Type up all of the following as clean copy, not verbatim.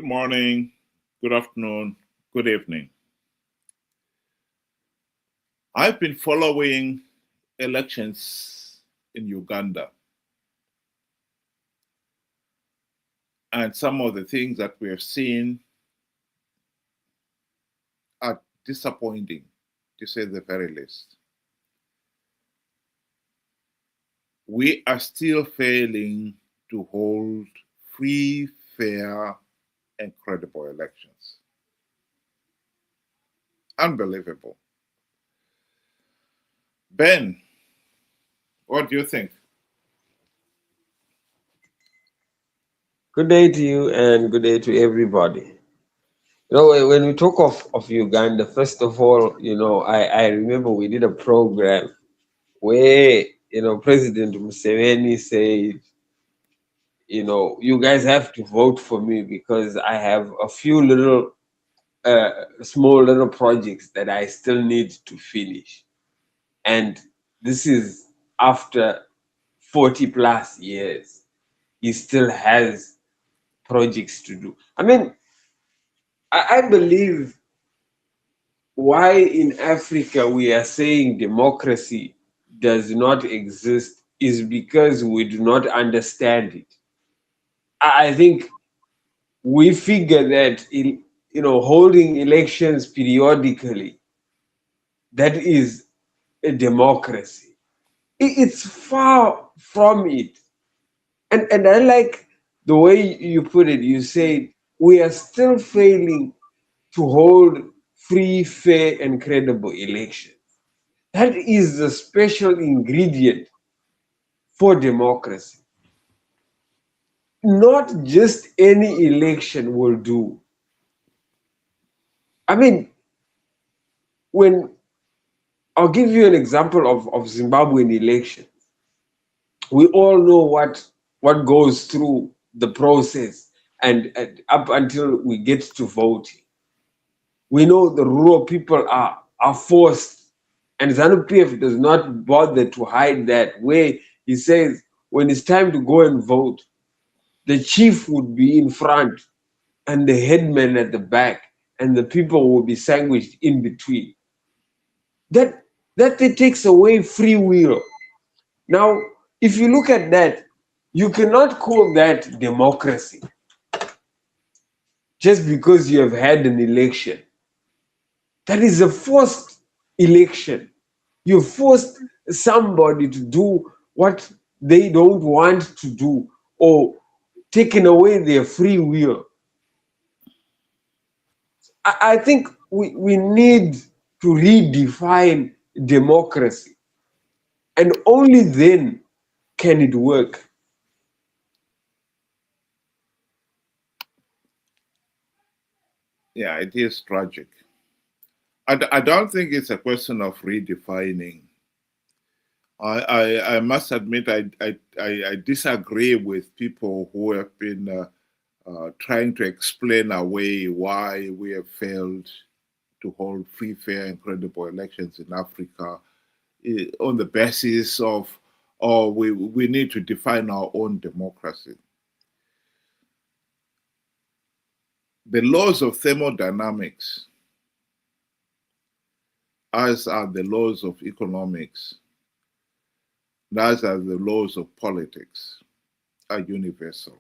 Good morning, good afternoon, good evening. I've been following elections in Uganda, and some of the things that we have seen are disappointing, to say the very least. We are still failing to hold free, fair, and credible elections. Unbelievable. Ben, what do you think? Good day to you and good day to everybody. When we talk of Uganda, first of all, I remember we did a program where, President Museveni said, you guys have to vote for me because I have a few small little projects that I still need to finish. And this is after 40 plus years. He still has projects to do. I mean, I believe why in Africa we are saying democracy does not exist is because we do not understand it. I think we figure that holding elections periodically, that is a democracy. It's far from it. And I like the way you put it. You said we are still failing to hold free, fair, and credible elections. That is the special ingredient for democracy. Not just any election will do. I mean, when I'll give you an example of Zimbabwean elections. We all know what goes through the process and up until we get to voting. We know the rural people are forced, and ZANU-PF does not bother to hide that, where he says when it's time to go and vote, the chief would be in front and the headman at the back, and the people will be sandwiched in between. That takes away free will. Now, if you look at that, you cannot call that democracy just because you have had an election. That is a forced election. You forced somebody to do what they don't want to do or taken away their free will. I think we need to redefine democracy, and only then can it work. Yeah, it is tragic. I don't think it's a question of redefining. I must admit I disagree with people who have been trying to explain away why we have failed to hold free, fair, and credible elections in Africa on the basis of, oh, we need to define our own democracy. The laws of thermodynamics, as are the laws of economics, as are the laws of politics, are universal.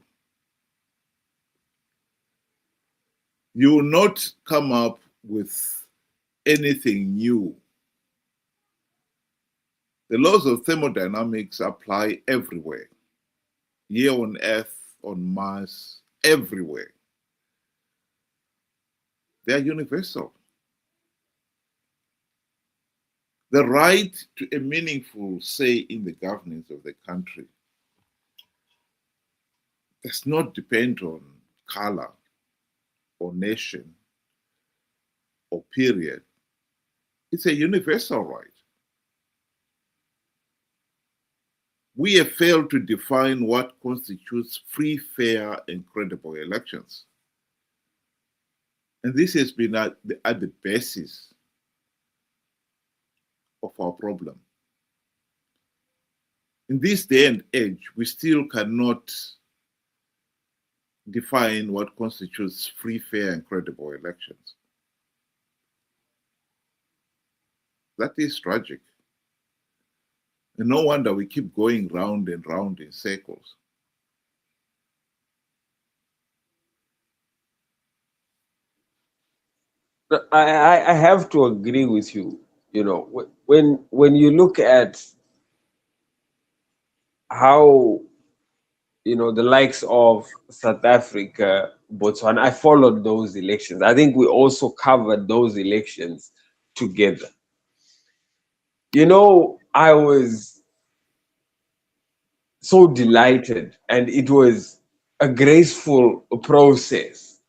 You will not come up with anything new. The laws of thermodynamics apply everywhere, here on Earth, on Mars, everywhere. They are universal. The right to a meaningful say in the governance of the country does not depend on color or nation or period. It's a universal right. We have failed to define what constitutes free, fair, and credible elections. And this has been at the basis of our problem. In this day and age, we still cannot define what constitutes free, fair, and credible elections. That is tragic. And no wonder we keep going round and round in circles. I have to agree with you. You know, when you look at how, you know, the likes of South Africa, Botswana, I followed those elections. I think we also covered those elections together. You know, I was so delighted, and it was a graceful process.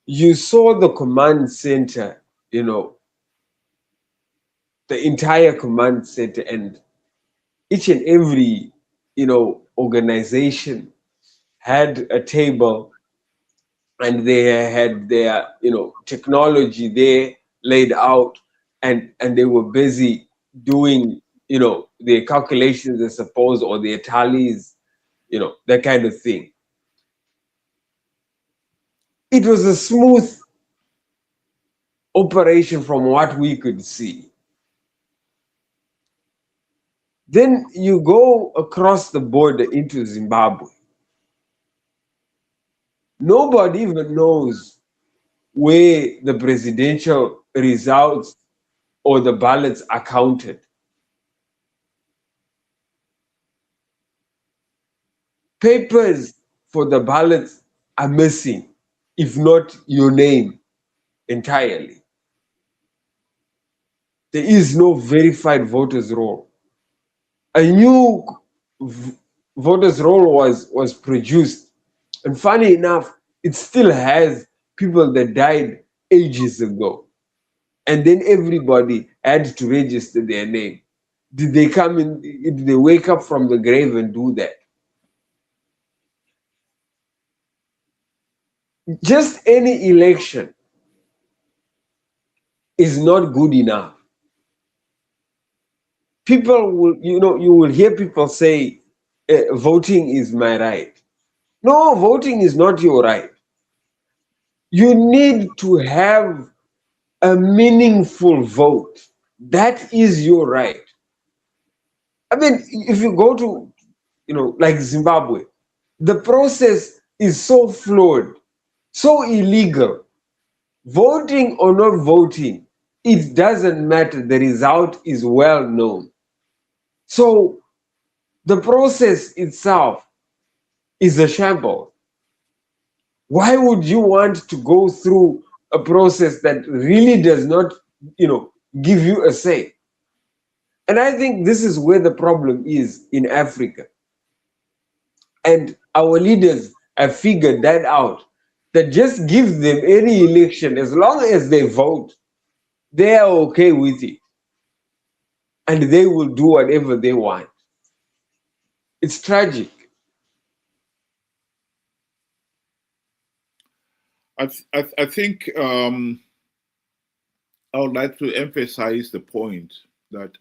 You saw the command center, you know, the entire command center, and each and every, you know, organization had a table, and they had their, you know, technology there laid out, and they were busy doing, you know, their calculations, I suppose, or their tallies, you know, that kind of thing. It was a smooth operation from what we could see. Then you go across the border into Zimbabwe. Nobody even knows where the presidential results or the ballots are counted. Papers for the ballots are missing, if not your name entirely. There is no verified voters roll. A new voters roll was produced, and funny enough, it still has people that died ages ago, and then everybody had to register their name. Did they come in? Did they wake up from the grave and do that? Just any election is not good enough. People will, you know, you will hear people say, voting is my right. No, voting is not your right. You need to have a meaningful vote. That is your right. I mean, if you go to, you know, like Zimbabwe, the process is so flawed, so illegal. Voting or not voting, it doesn't matter. The result is well known. So the process itself is a shambles. Why would you want to go through a process that really does not, you know, give you a say? And I think this is where the problem is in Africa. And our leaders have figured that out. That just give them any election, as long as they vote, they are okay with it. And they will do whatever they want. It's tragic. I think I would like to emphasize the point that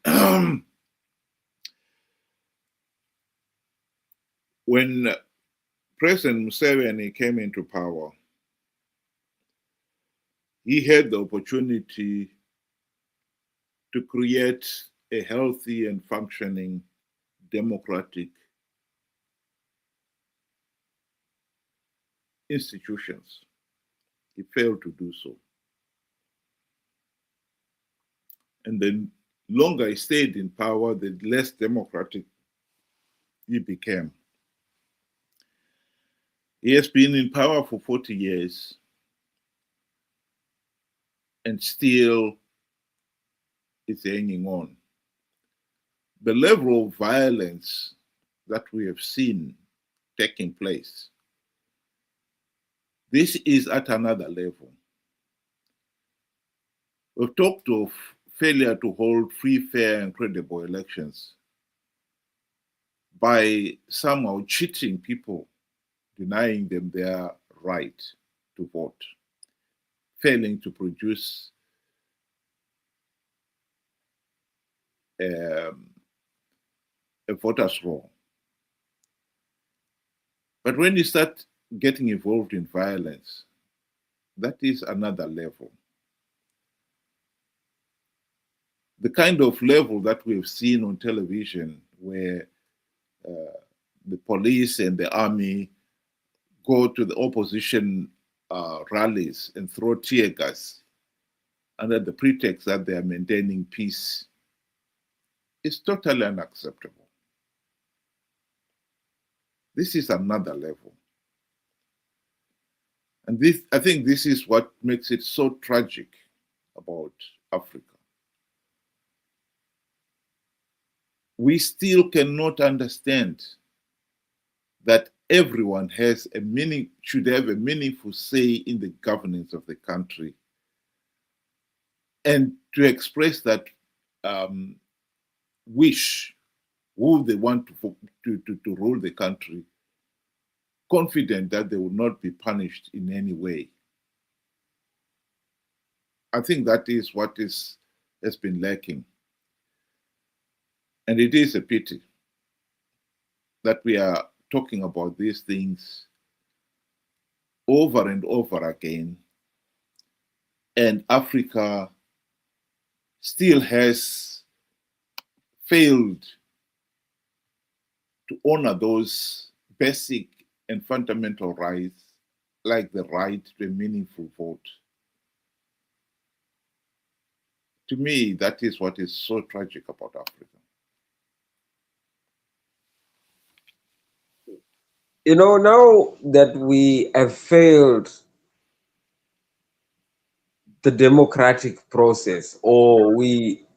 when President Museveni came into power, he had the opportunity to create a healthy and functioning democratic institutions. He failed to do so. And the longer he stayed in power, the less democratic he became. He has been in power for 40 years and still is hanging on. The level of violence that we have seen taking place, this is at another level. We've talked of failure to hold free, fair, and credible elections by somehow cheating people, denying them their right to vote, failing to produce um, a voters' roll. But when you start getting involved in violence, that is another level. The kind of level that we've seen on television where the police and the army go to the opposition rallies and throw tear gas under the pretext that they are maintaining peace is totally unacceptable. This is another level. And this, I think this is what makes it so tragic about Africa. We still cannot understand that everyone should have a meaningful say in the governance of the country, and to express that wish, who they want to rule the country, confident that they will not be punished in any way. I think that is what has been lacking. And it is a pity that we are talking about these things over and over again, and Africa still has failed to honor those basic and fundamental rights, like the right to a meaningful vote. To me, that is what is so tragic about Africa. You know, now that we have failed the democratic process, or we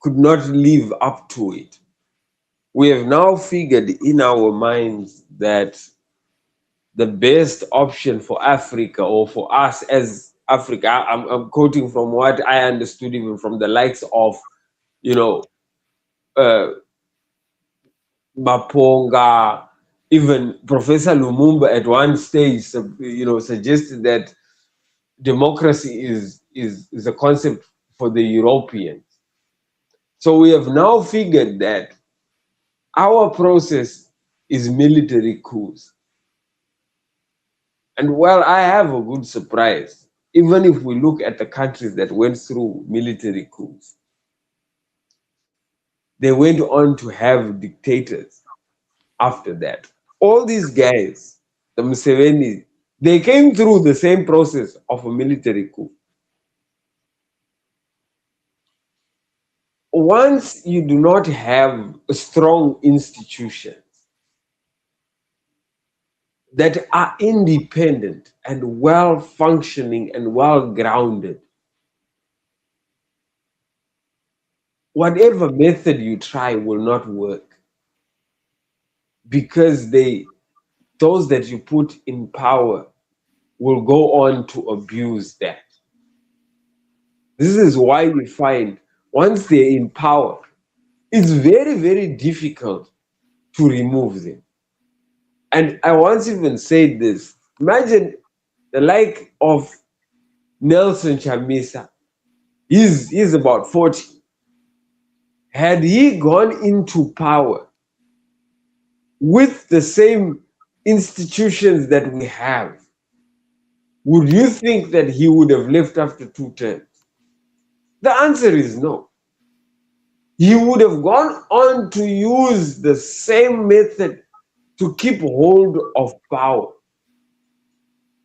could not live up to it, we have now figured in our minds that the best option for Africa, or for us as Africa, I'm quoting from what I understood even from the likes of, you know, uh, Maponga, even Professor Lumumba at one stage, suggested that democracy is a concept for the Europeans. So we have now figured that our process is military coups. And well, I have a good surprise. Even if we look at the countries that went through military coups, they went on to have dictators after that. All these guys, the Museveni, they came through the same process of a military coup. Once you do not have strong institutions that are independent and well functioning and well grounded, whatever method you try will not work, because those that you put in power will go on to abuse that. This is why you find once they're in power, it's very, very difficult to remove them. And I once even said this: imagine the like of Nelson Chamisa. He's about 40. Had he gone into power with the same institutions that we have, would you think that he would have left after 2 terms? The answer is no. He would have gone on to use the same method to keep hold of power.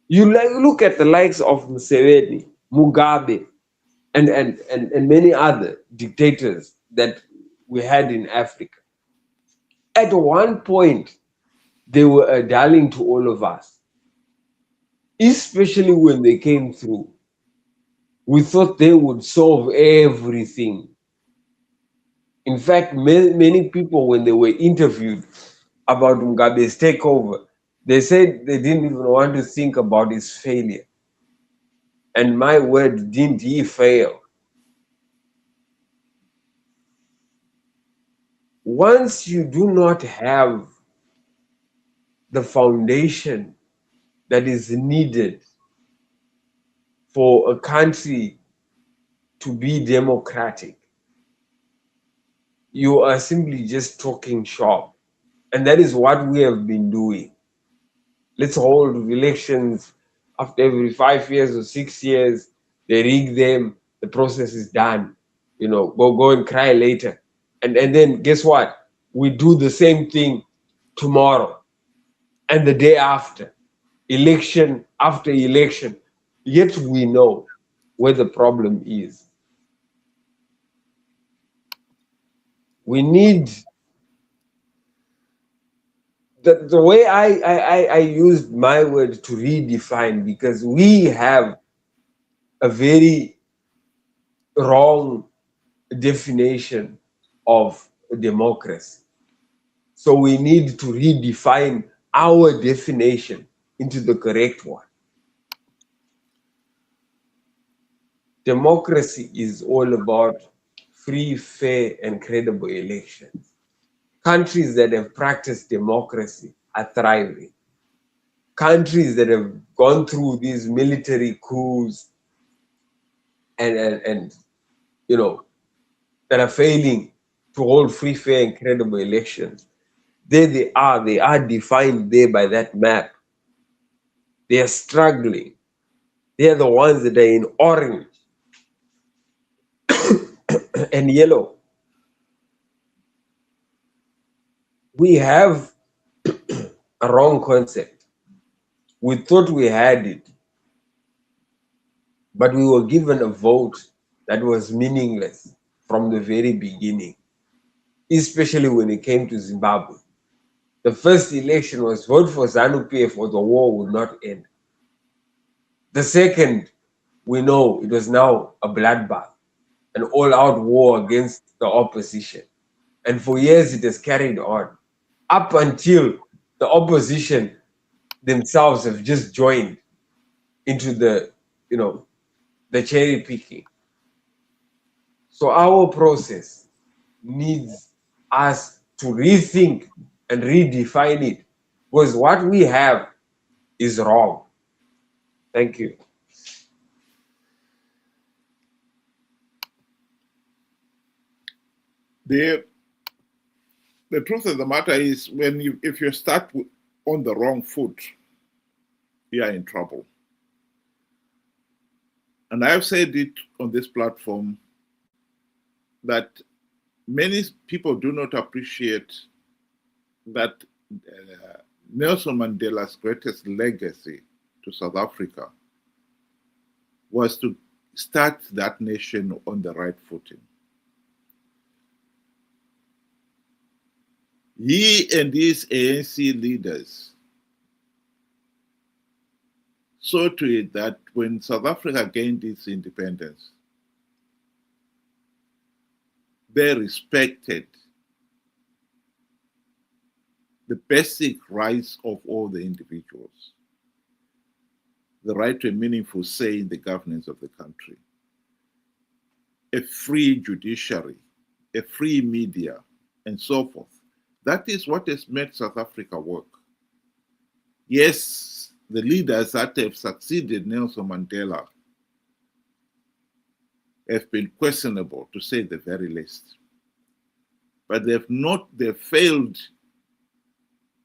You look at the likes of Museveni, Mugabe, and many other dictators that we had in Africa. At one point, they were a darling to all of us, especially when they came through. We thought they would solve everything. In fact, many people, when they were interviewed about Mugabe's takeover, they said they didn't even want to think about his failure. And my word, didn't he fail? Once you do not have the foundation that is needed for a country to be democratic, you are simply just talking shop. And that is what we have been doing. let's hold elections after every 5 years or 6 years. They rig them. The process is done. Go and cry later. And then guess what? We do the same thing tomorrow and the day after, election after election. Yet we know where the problem is. We need the way I used my word to redefine, because we have a very wrong definition of democracy. So we need to redefine our definition into the correct one. Democracy is all about free, fair, and credible elections. Countries that have practiced democracy are thriving. Countries that have gone through these military coups and that are failing to hold free, fair, and credible elections, there they are. They are defined there by that map. They are struggling. They are the ones that are in orange and yellow. We have a wrong concept. We thought we had it, but we were given a vote that was meaningless from the very beginning, especially when it came to Zimbabwe. The first election was vote for ZANU-PF or the war would not end. The second, we know it was now a bloodbath, an all-out war against the opposition. And for years it has carried on, up until the opposition themselves have just joined into the cherry picking. So our process needs us to rethink and redefine it, because what we have is wrong. Thank you. The truth of the matter is, if you start on the wrong foot, you are in trouble. And I've said it on this platform that many people do not appreciate that Nelson Mandela's greatest legacy to South Africa was to start that nation on the right footing. He and his ANC leaders saw to it that when South Africa gained its independence, they respected the basic rights of all the individuals, the right to a meaningful say in the governance of the country, a free judiciary, a free media, and so forth. That is what has made South Africa work. Yes, the leaders that have succeeded Nelson Mandela have been questionable, to say the very least. But they've failed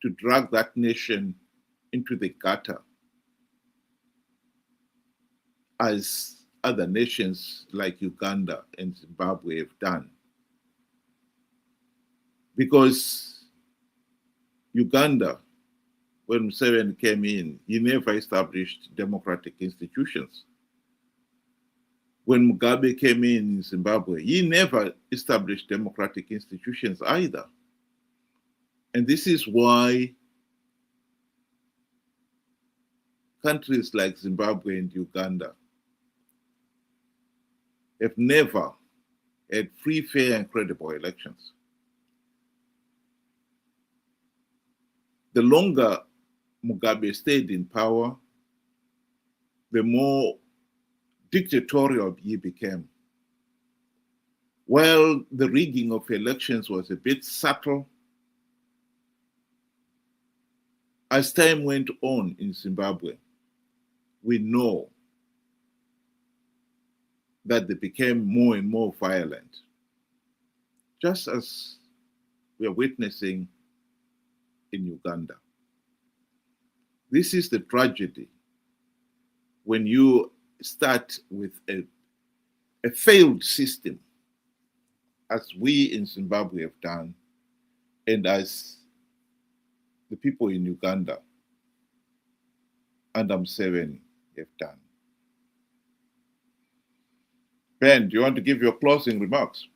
to drag that nation into the gutter as other nations like Uganda and Zimbabwe have done. Because Uganda, when Museveni came in, he never established democratic institutions. When Mugabe came in Zimbabwe, he never established democratic institutions either. And this is why countries like Zimbabwe and Uganda have never had free, fair, and credible elections. The longer Mugabe stayed in power, the more dictatorial he became. While the rigging of elections was a bit subtle, as time went on in Zimbabwe, we know that they became more and more violent, just as we are witnessing in Uganda. This is the tragedy when you start with a failed system, as we in Zimbabwe have done, and as the people in Uganda under Museveni have done. Ben, do you want to give your closing remarks?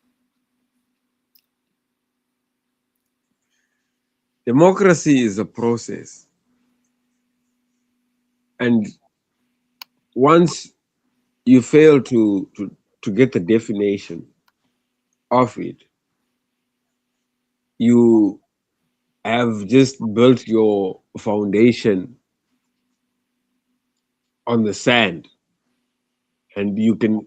Democracy is a process. And once you fail to get the definition of it, you have just built your foundation on the sand, and you can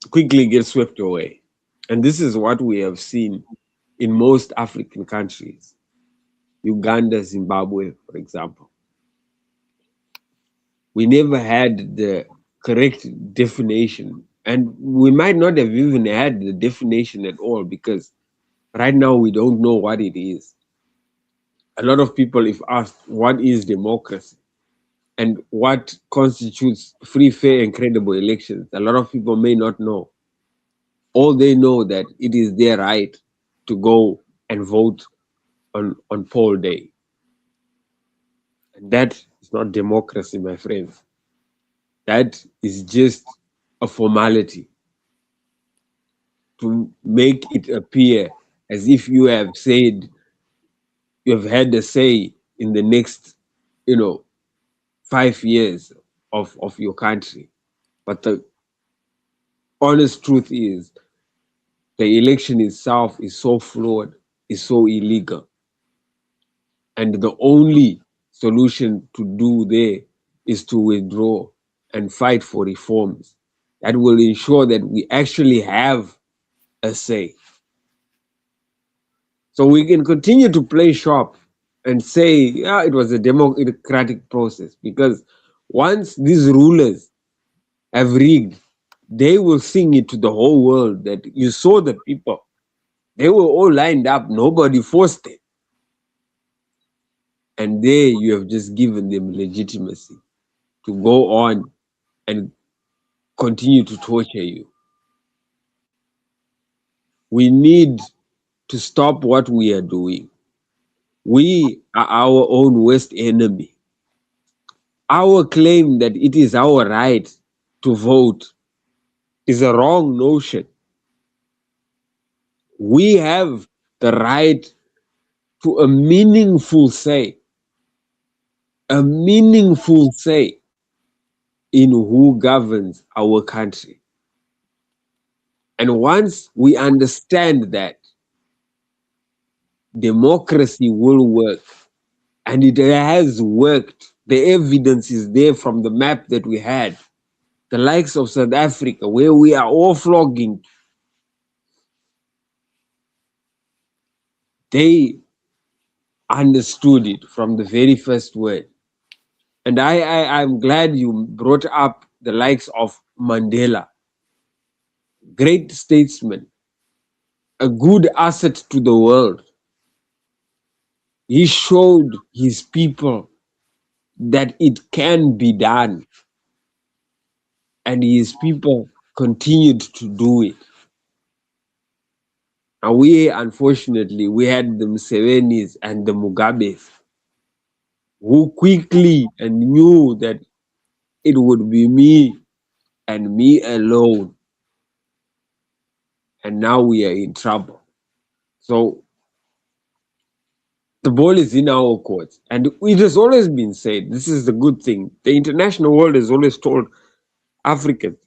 quickly get swept away. And this is what we have seen in most African countries, Uganda, Zimbabwe, for example. We never had the correct definition, and we might not have even had the definition at all, because right now we don't know what it is. A lot of people, if asked what is democracy and what constitutes free, fair, and credible elections, a lot of people may not know. All they know that it is their right to go and vote on poll day. And that is not democracy, my friends. That is just a formality to make it appear as if you have said, you have had a say in the next, 5 years of your country. But the honest truth is, the election itself is so flawed, is so illegal. And the only solution to do there is to withdraw and fight for reforms that will ensure that we actually have a say. So we can continue to play sharp and say, yeah, it was a democratic process, because once these rulers have rigged, they will sing it to the whole world that you saw the people. They were all lined up, nobody forced it. And there you have just given them legitimacy to go on and continue to torture you. We need to stop what we are doing. We are our own worst enemy. Our claim that it is our right to vote is a wrong notion. We have the right to a meaningful say in who governs our country. And once we understand that, democracy will work, and it has worked. The evidence is there from the map that we had. The likes of South Africa, where we are all flogging, they understood it from the very first word. And I'm glad you brought up the likes of Mandela, great statesman, a good asset to the world. He showed his people that it can be done, and his people continued to do it. And we, unfortunately, we had the Musevenis and the Mugabes who quickly and knew that it would be me and me alone. And now we are in trouble. So the ball is in our court. And it has always been said, this is the good thing. The international world has always told Africans,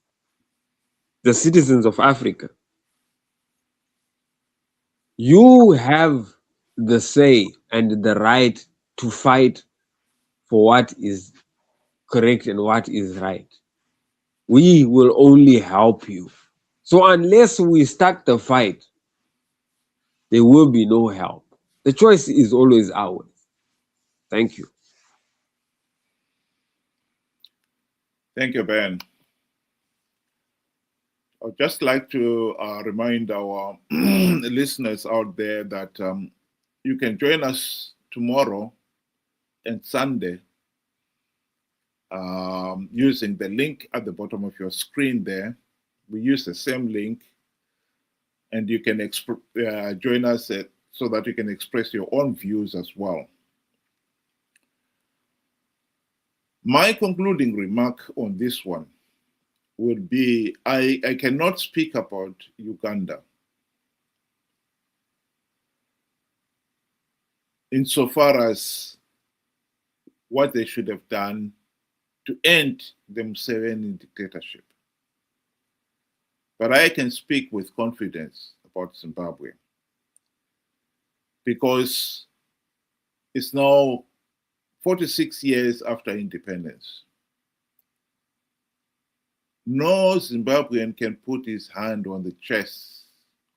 the citizens of Africa, you have the say and the right to fight for what is correct and what is right. We will only help you. So unless we start the fight, there will be no help. The choice is always ours. Thank you. Thank you, Ben. I'd just like to remind our listeners out there that you can join us tomorrow and Sunday, using the link at the bottom of your screen there. We use the same link, and you can join us so that you can express your own views as well. My concluding remark on this one would be I cannot speak about Uganda insofar as what they should have done to end the Museveni dictatorship. But I can speak with confidence about Zimbabwe because it's now 46 years after independence. No Zimbabwean can put his hand on the chest,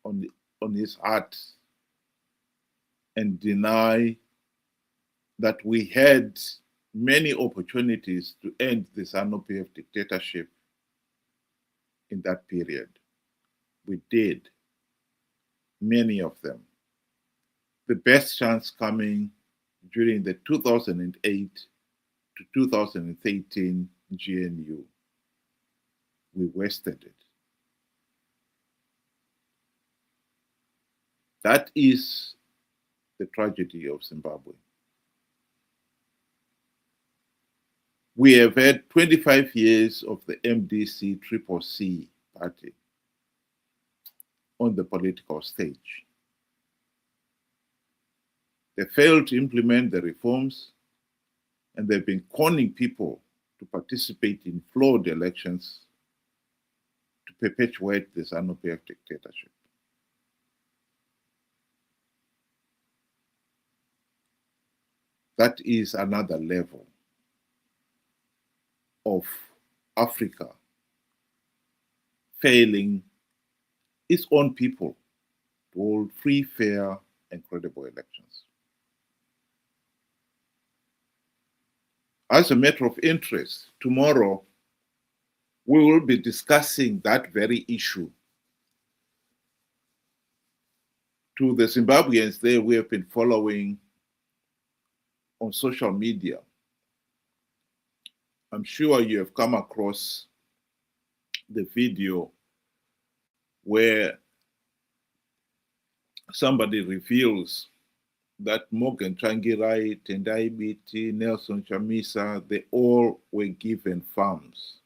on his heart, and deny that we had many opportunities to end the ZANU-PF dictatorship in that period. We did, many of them. The best chance coming during the 2008 to 2013 GNU. We wasted it. That is the tragedy of Zimbabwe. We have had 25 years of the MDC-CCC party on the political stage. They failed to implement the reforms, and they've been conning people to participate in flawed elections to perpetuate the ZANU-PF dictatorship. That is another level of Africa failing its own people to hold free, fair, and credible elections. As a matter of interest, tomorrow we will be discussing that very issue. To the Zimbabweans there we have been following on social media, I'm sure you have come across the video where somebody reveals that Morgan Tsvangirai, Tendai Biti, Nelson Chamisa, they all were given farms.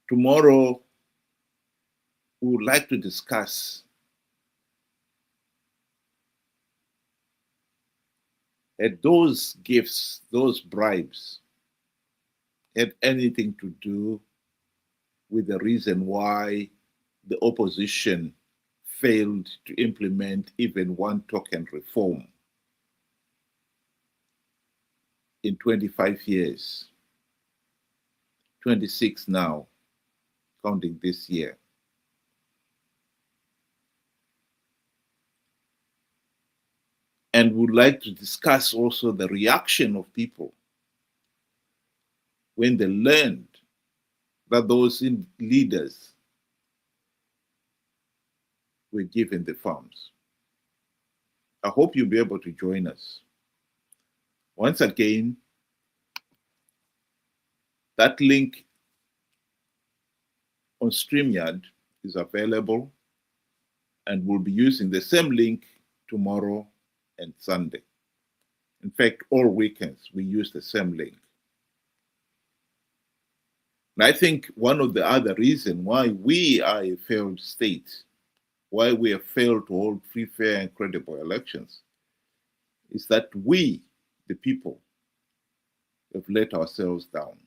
Tomorrow, we would like to discuss had those gifts, those bribes, had anything to do with the reason why the opposition failed to implement even one token reform in 25 years, 26 now, counting this year. And would like to discuss also the reaction of people when they learned that those leaders were given the farms. I hope you'll be able to join us. Once again, that link on StreamYard is available, and we'll be using the same link tomorrow and Sunday. In fact, all weekends we use the same link. And I think one of the other reasons why we are a failed state, why we have failed to hold free, fair, and credible elections, is that we, the people, have let ourselves down.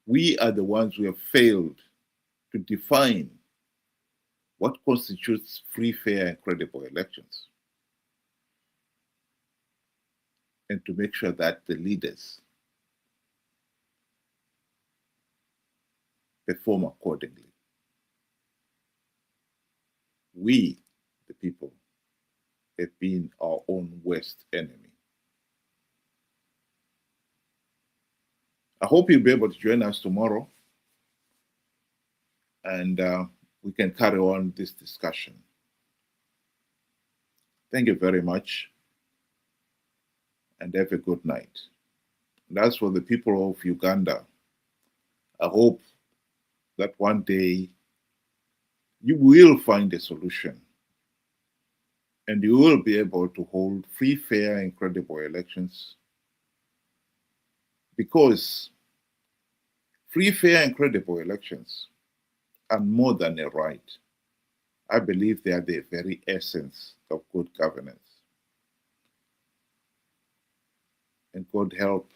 We are the ones who have failed to define what constitutes free, fair, and credible elections, and to make sure that the leaders perform accordingly. We, the people, have been our own worst enemy. I hope you'll be able to join us tomorrow, and we can carry on this discussion. Thank you very much, and have a good night. And as for the people of Uganda, I hope that one day you will find a solution and you will be able to hold free, fair, and credible elections, because free, fair, and credible elections are more than a right. I believe they are the very essence of good governance. And God help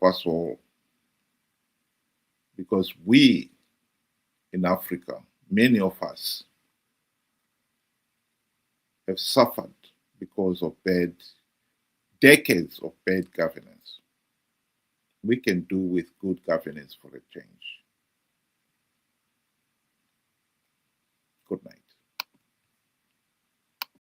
us all, because we in Africa, many of us, have suffered because of decades of bad governance. We can do with good governance for a change. Good night.